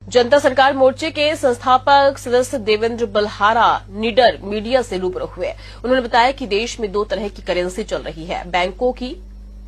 जनता सरकार मोर्चे के संस्थापक सदस्य देवेंद्र बल्हारा निडर मीडिया से रूबरू हुए। उन्होंने बताया कि देश में 2 तरह की करेंसी चल रही है। बैंकों की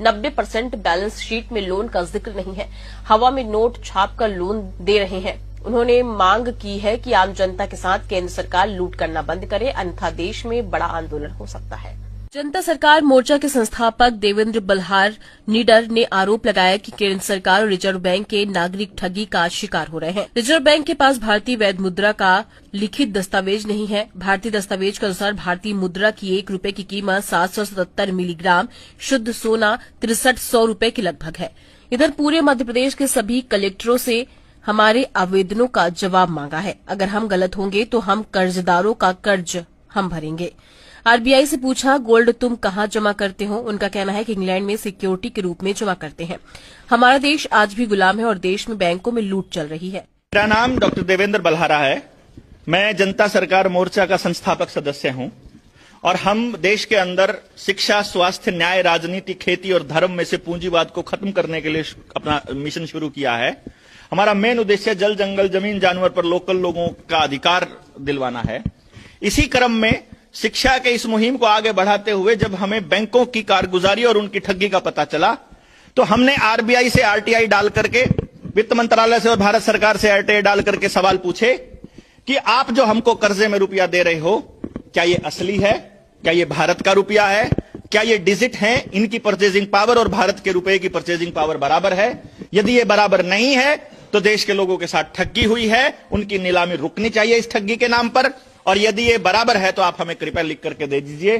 90% बैलेंस शीट में लोन का जिक्र नहीं है, हवा में नोट छापकर लोन दे रहे हैं। उन्होंने मांग की है कि आम जनता के साथ केंद्र सरकार लूट करना बंद करे, अन्यथा देश में बड़ा आंदोलन हो सकता है। जनता सरकार मोर्चा के संस्थापक देवेंद्र बल्हार निडर ने आरोप लगाया कि केंद्र सरकार और रिजर्व बैंक के नागरिक ठगी का शिकार हो रहे हैं। रिजर्व बैंक के पास भारतीय वैध मुद्रा का लिखित दस्तावेज नहीं है। भारतीय दस्तावेज के अनुसार भारतीय मुद्रा की 1 रुपए की कीमत 777 मिलीग्राम शुद्ध सोना 6300 रुपए के लगभग है। इधर पूरे मध्य प्रदेश के सभी कलेक्टरों से हमारे आवेदनों का जवाब मांगा है। अगर हम गलत होंगे तो हम कर्जदारों का कर्ज हम भरेंगे। आरबीआई से पूछा, गोल्ड तुम कहां जमा करते हो? उनका कहना है कि इंग्लैंड में सिक्योरिटी के रूप में जमा करते हैं। हमारा देश आज भी गुलाम है और देश में बैंकों में लूट चल रही है। मेरा नाम डॉक्टर देवेंद्र बल्हारा है। मैं जनता सरकार मोर्चा का संस्थापक सदस्य हूं और हम देश के अंदर शिक्षा, स्वास्थ्य, न्याय, राजनीति, खेती और धर्म में से पूंजीवाद को खत्म करने के लिए अपना मिशन शुरू किया है। हमारा मेन उद्देश्य जल, जंगल, जमीन, जानवर पर लोकल लोगों का अधिकार दिलवाना है। इसी क्रम में शिक्षा के इस मुहिम को आगे बढ़ाते हुए जब हमें बैंकों की कारगुजारी और उनकी ठगी का पता चला तो हमने आरबीआई से आरटीआई डाल करके, वित्त मंत्रालय से और भारत सरकार से आरटीआई डाल करके सवाल पूछे कि आप जो हमको कर्जे में रुपया दे रहे हो, क्या ये असली है? क्या ये भारत का रुपया है? क्या ये डिजिट है? इनकी परचेजिंग पावर और भारत के रुपए की परचेजिंग पावर बराबर है? यदि ये बराबर नहीं है तो देश के लोगों के साथ ठगी हुई है, उनकी नीलामी रुकनी चाहिए इस ठगी के नाम पर। और यदि ये बराबर है तो आप हमें कृपया लिख करके दे दीजिए।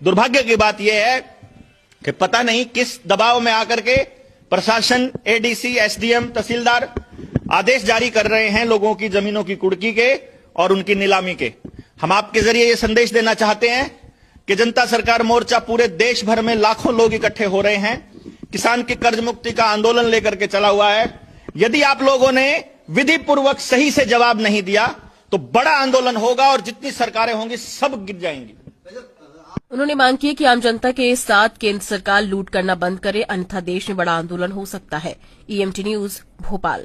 दुर्भाग्य की बात यह है कि पता नहीं किस दबाव में आकर के प्रशासन, एडीसी, एसडीएम, तहसीलदार आदेश जारी कर रहे हैं लोगों की जमीनों की कुर्की के और उनकी नीलामी के। हम आपके जरिए यह संदेश देना चाहते हैं कि जनता सरकार मोर्चा पूरे देश भर में लाखों लोग इकट्ठे हो रहे हैं। किसान की कर्ज मुक्ति का आंदोलन लेकर के चला हुआ है। यदि आप लोगों ने विधि पूर्वक सही से जवाब नहीं दिया तो बड़ा आंदोलन होगा और जितनी सरकारें होंगी सब गिर जाएंगी। उन्होंने मांग की कि आम जनता के साथ केंद्र सरकार लूट करना बंद करे, अन्यथा देश में बड़ा आंदोलन हो सकता है। EMT news, Bhopal.